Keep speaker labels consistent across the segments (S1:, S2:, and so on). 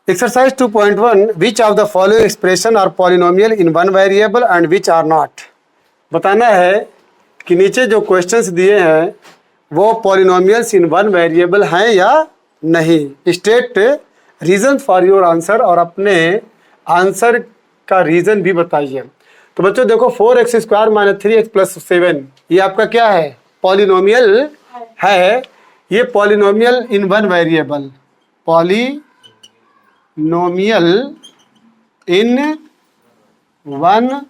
S1: Exercise 2.1 which of the following expression are polynomial in one variable and which are not. बताना है कि नीचे जो क्वेश्चंस दिए हैं वो पॉलिनोमियल्स इन वन वेरिएबल हैं या नहीं। State reason for your answer और अपने आंसर का रीजन भी बताइए। तो बच्चों देखो 4x square minus 3x plus 7 ये आपका क्या है? पॉलिनोमियल है। ये polynomial in one variable, polynomial in one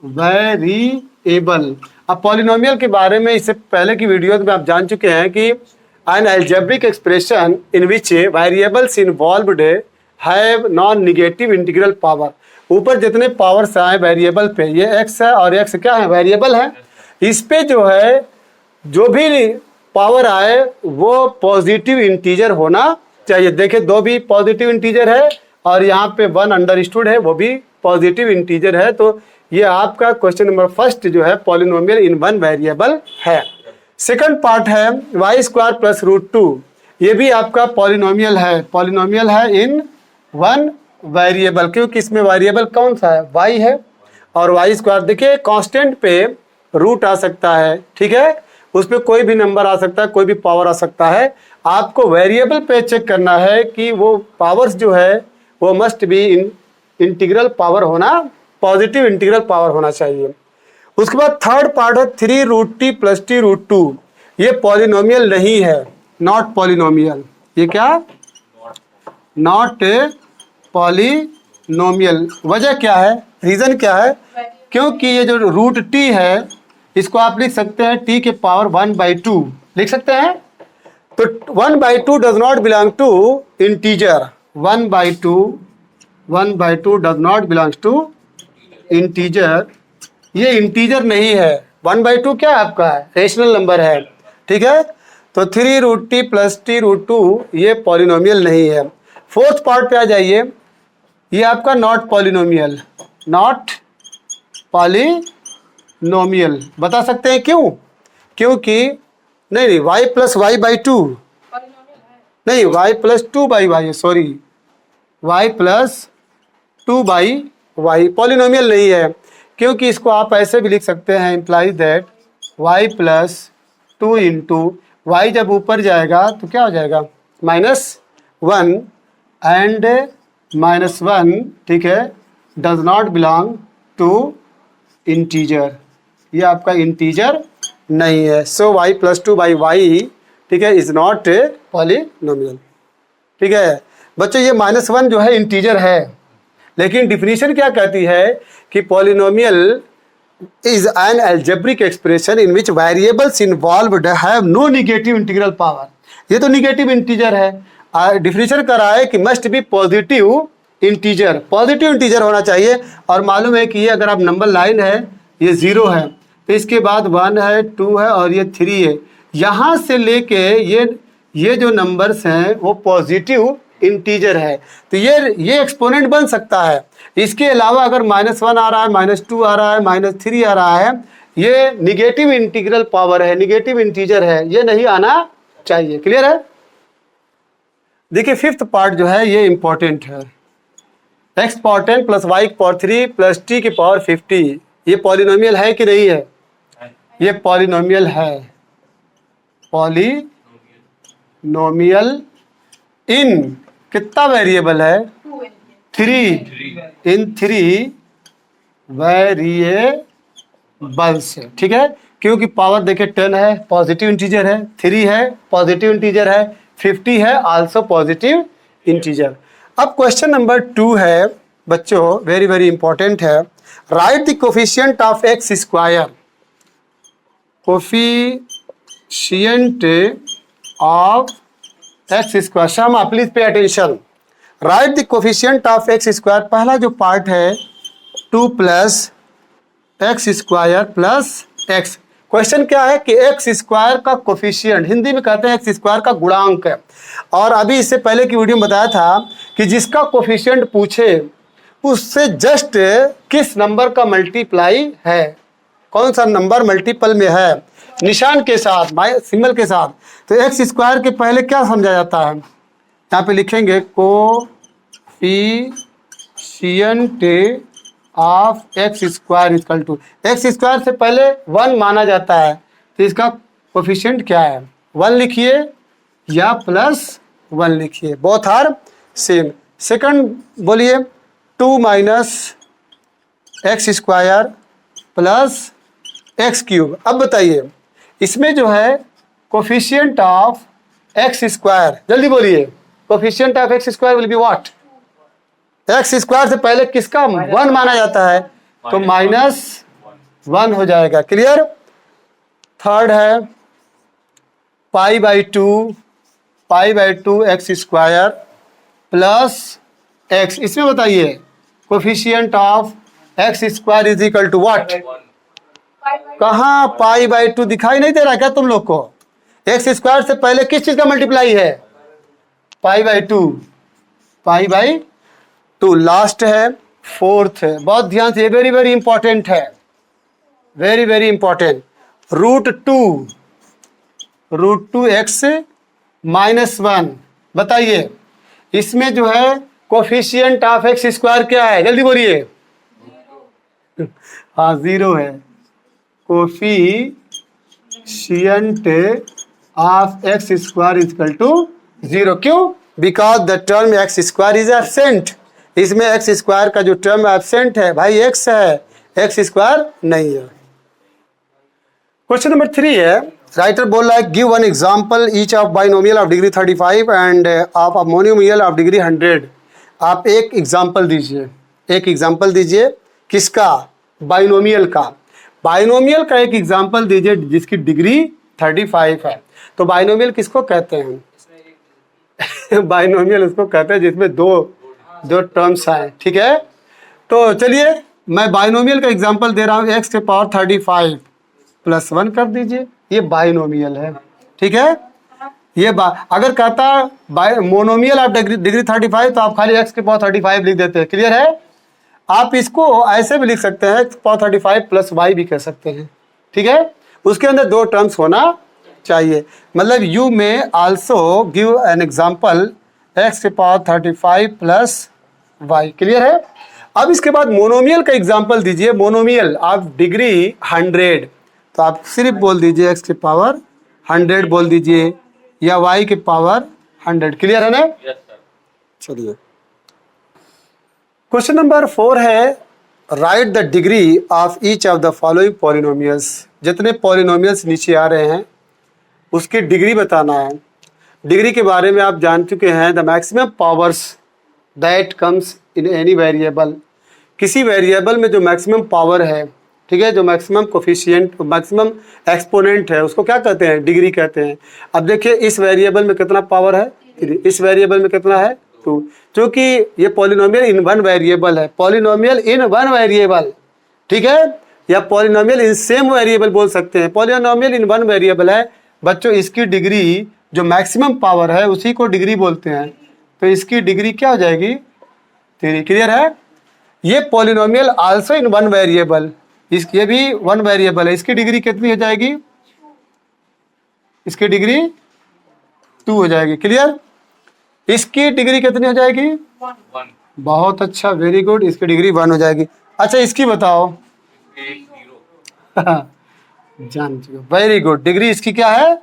S1: variable. अब पॉलिनोमियल के बारे में इससे पहले की वीडियोस में आप जान चुके हैं कि N algebraic expression in which variables involved have non negative integral power. ऊपर जितने पावर्स आए वेरिएबल पे, ये x है और x क्या है? वेरिएबल है। इस पे जो है जो भी पावर आए वो पॉजिटिव इंटीजर होना चाहिए। देखिए दो भी पॉजिटिव इंटीजर है और यहाँ पे 1 अंडरस्टूड है वो भी पॉजिटिव इंटीजर है। तो ये आपका क्वेश्चन नंबर फर्स्ट जो है पॉलिनोमियल इन वन वेरिएबल है। सेकंड पार्ट है वाई स्क्वायर प्लस रूट 2। ये भी आपका पॉलिनोमियल है, पॉलिनोमियल है इन वन वेरिएबल, क्योंकि इसमें वेरिएबल कौन सा है? वाई है। और वाई स्क्वायर देखिए कांस्टेंट पे रूट आ सकता है, ठीक है, उस पर कोई भी नंबर आ सकता है, कोई भी पावर आ सकता है। आपको वेरिएबल पे चेक करना है कि वो पावर्स जो है वो मस्ट बी इंटीग्रल पावर होना, पॉजिटिव इंटीग्रल पावर होना चाहिए। उसके बाद थर्ड पार्ट है 3 root t plus t root 2। ये पॉलिनोमियल नहीं है, नॉट पॉलिनोमियल। ये क्या? Not polynomial. वजह क्या है? रीजन क्या है? क्योंकि ये जो रूट टी है इसको आप लिख सकते हैं टी के पावर 1/2 लिख सकते हैं। तो 1/2 does not belong to integer. 1/2 does not belongs to integer. ये इंटीजर नहीं है। 1/2 क्या है आपका? रेशनल नंबर है, ठीक है। तो 3 root t plus t root 2 ये पॉलिनोमियल नहीं है। फोर्थ पार्ट पे आ जाइए। ये आपका नॉट पॉलिनोमियल, नॉट पॉलिनोमियल। बता सकते हैं क्यों? क्योंकि नहीं y प्लस वाई बाई 2 नहीं, y plus 2/y, sorry, y plus 2/y polynomial नहीं है। क्योंकि इसको आप ऐसे भी लिख सकते हैं, implies that y plus 2 into y जब ऊपर जाएगा तो क्या हो जाएगा? -1 एंड -1, ठीक है, does not belong to integer. ये आपका इंटीजर नहीं है। सो y प्लस 2/y, ठीक है, इज नॉट ए पॉलिनोमियल, ठीक है। बच्चों ये -1 जो है इंटीजर है, लेकिन डिफिनीशन क्या कहती है कि polynomial is an algebraic expression in which variables involved have no negative integral power. ये तो नेगेटिव इंटीजर है। डिफिनीशन कर रहा है कि must be positive integer, positive integer होना चाहिए। और मालूम है कि ये अगर आप नंबर लाइन है ये 0 है, तो इसके बाद 1 है, 2 है और ये 3 है। यहाँ से लेके ये जो नंबर्स हैं वो पॉजिटिव इंटीजर है। तो ये एक्सपोनेंट बन सकता है। इसके अलावा अगर -1 आ रहा है, -2 आ रहा है, -3 आ रहा है, ये निगेटिव इंटीग्रल पावर है, निगेटिव इंटीजर है, ये नहीं आना चाहिए। क्लियर है? देखिए फिफ्थ पार्ट जो है ये इंपॉर्टेंट है। x power 10 plus y power 3 plus t की पावर 50 ये पॉलिनोमियल है कि नहीं है? ये पॉलिनोमियल है। पॉलिनोमियल इन कितना वेरिएबल है? 3 इन 3 वेरिएबल्स, ठीक है। क्योंकि पावर देखिए 10 है, पॉजिटिव इंटीजर है, 3 है, पॉजिटिव इंटीजर है, 50 है, आल्सो पॉजिटिव इंटीजर। अब क्वेश्चन नंबर 2 है बच्चों, वेरी वेरी इंपॉर्टेंट है। Write the coefficient of x square. Coefficient of x square, Shama please pay attention. Write the coefficient of x square. पहला जो पार्ट है 2 plus x square plus x. Question क्या है कि x square का coefficient, Hindi में कहते हैं एक्स स्क्वायर का गुणांक है। और अभी इससे पहले की वीडियो में बताया था कि जिसका कोफिशिएंट पूछे उससे जस्ट किस नंबर का मल्टीप्लाई है, कौन सा नंबर मल्टीपल में है, निशान के साथ, सिंबल के साथ। तो एक्स स्क्वायर के पहले क्या समझा जाता है? यहाँ पे लिखेंगे coefficient of x square equal to, x square से पहले 1 माना जाता है, तो इसका कोफिशिएंट क्या है, 1 लिखिए या +1 लिखिए, बोथ आर सेम। सेकंड बोलिए 2 minus x square plus x cube. अब बताइए इसमें जो है कोफिशिएंट ऑफ एक्स स्क्वायर, जल्दी बोलिए, coefficient of x square will be what, x square से पहले किसका 1 माना जाता है, तो -1 हो जाएगा। क्लियर। थर्ड है π/2 एक्स स्क्वायर प्लस एक्स, इसमें बताइए coefficient of x square is equal to what, कहाँ π/2 दिखाई नहीं दे रहा क्या तुम लोग को, एक्स स्क्वायर से पहले किस चीज का मल्टीप्लाई है, π/2। लास्ट है फोर्थ है, बहुत ध्यान से, वेरी वेरी इंपॉर्टेंट है, वेरी वेरी इंपॉर्टेंट। √2 x -1, बताइए इसमें जो है कोफिशिएंट ऑफ एक्स स्क्वायर क्या है, जल्दी बोलिए। हाँ 0 है, coefficient of x square equal to 0। क्यों, because the term x square is absent, इसमें एक्स स्क्वायर का जो टर्म एब्सेंट है भाई एक्स है, एक्स स्क्वायर नहीं है। क्वेश्चन नंबर 3 है, राइटर बोल रहा है give one example each of binomial of degree 35 end of a monomial of degree 100। आप एक एग्जाम्पल दीजिए, एक एग्जाम्पल दीजिए किसका, बाइनोमियल का, बाइनोमियल का एक एग्जाम्पल दीजिए जिसकी डिग्री 35 है। तो बाइनोमियल किसको कहते हैं, बाइनोमियल उसको कहते हैं जिसमें दो टर्म्स आए, ठीक है। तो चलिए मैं बाइनोमियल का एग्जाम्पल दे रहा हूँ, x के पावर 35 + 1 कर दीजिए, ये बाइनोमियल है, ठीक है। ये अगर कहता मोनोमियल ऑफ डिग्री 35 तो आप खाली x के पावर 35 लिख देते हैं, क्लियर है। आप इसको ऐसे भी लिख सकते हैं, x पावर 35 + y भी कह सकते हैं, ठीक है। उसके अंदर 2 टर्म्स होना चाहिए, मतलब यू में also give an example x के पावर 35 + y, क्लियर है। अब इसके बाद मोनोमियल का एग्जाम्पल दीजिए, मोनोमियल ऑफ डिग्री 100, तो आप सिर्फ बोल दीजिए x के पावर 100 बोल दीजिए या y के पावर 100, क्लियर है ना। चलिए क्वेश्चन नंबर 4 है, write the degree of each of the following polynomials. जितने पॉलिनोमियल्स नीचे आ रहे हैं उसकी डिग्री बताना है। डिग्री के बारे में आप जान चुके हैं, the maximum powers that comes in any variable, किसी वेरिएबल में जो मैक्सिमम पावर है, ठीक है, जो मैक्सिमम कोफिशिएंट मैक्सिमम एक्सपोनेंट है उसको क्या कहते हैं, डिग्री कहते हैं। अब देखिए इस वेरिएबल में कितना पावर है, इस वेरिएबल में कितना है 2, क्योंकि ये पॉलिनोमियल इन 1 वेरिएबल है, पॉलिनोमियल इन 1 वेरिएबल, ठीक है, या पॉलिनोमियल इन सेम वेरिएबल बोल सकते हैं। पॉलिनोमियल इन 1 वेरिएबल है बच्चों, इसकी डिग्री जो मैक्सिमम पावर है उसी को डिग्री बोलते हैं, तो इसकी डिग्री क्या हो जाएगी 3, क्लियर है। ये पॉलिनोमियल आल्सो इन 1 वेरिएबल, ये भी 1 वेरिएबल है, इसकी डिग्री कितनी हो जाएगी, इसकी डिग्री 2 हो जाएगी, क्लियर। इसकी डिग्री कितनी हो जाएगी 1, बहुत अच्छा, वेरी गुड, इसकी डिग्री 1 हो जाएगी। अच्छा इसकी बताओ, जान चुके, वेरी गुड, डिग्री इसकी क्या है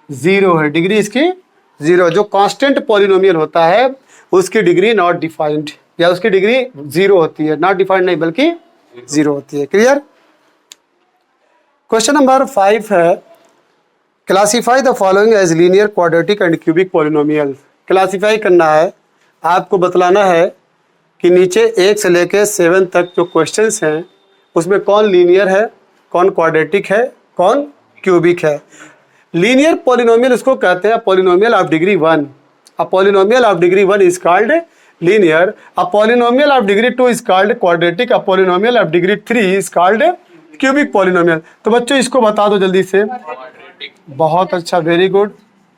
S1: 0 है, डिग्री इसकी 0। जो कांस्टेंट पॉलिनोमियल होता है उसकी डिग्री नॉट डिफाइंड, या उसकी डिग्री 0 होती है, नॉट डिफाइंड नहीं बल्कि 0 होती है, क्लियर। क्वेश्चन नंबर 5 है, classify the following as linear, quadratic and cubic polynomial. Classify करना है, आपको बतलाना है कि नीचे 1 से लेकर 7 तक जो क्वेश्चंस हैं उसमें कौन लीनियर है, कौन क्वाड्रेटिक है, कौन क्यूबिक है। लीनियर पॉलिनोमियल उसको कहते हैं polynomial of degree 1, a polynomial of degree 1 is called linear, a polynomial of degree 2 is called quadratic, a polynomial of degree 3 is called cubic polynomial. तो बच्चों इसको बता दो जल्दी से, बहुत अच्छा, वेरी गुड,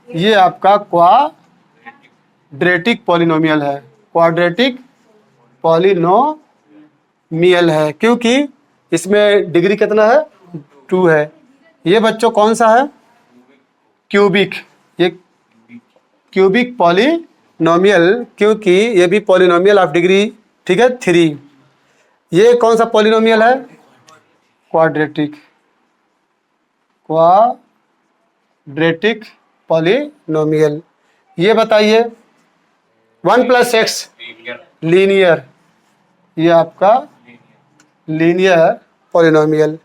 S1: ये आपका क्वाड्रेटिक पॉलिनोमियल है, क्वाड्रेटिक पॉलिनोमियल है, क्योंकि इसमें डिग्री कितना है 2 है। ये बच्चों कौन सा है, क्यूबिक, ये क्यूबिक पॉलिनोमियल, क्योंकि ये भी पॉलिनोमियल ऑफ डिग्री, ठीक है, 3। ये कौन सा पॉलिनोमियल है? Quadratic, quadratic polynomial. ये बताइए 1 + x लीनियर, ये आपका लीनियर पॉलिनोमियल।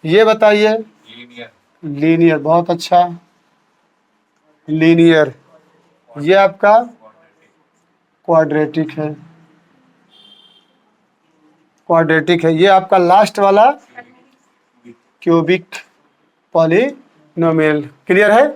S1: ये बताइए लीनियर, बहुत अच्छा, लीनियर। ये आपका क्वाड्रेटिक है, क्वाड्रेटिक है। ये आपका लास्ट वाला क्यूबिक पॉलिनोमियल। क्लियर है?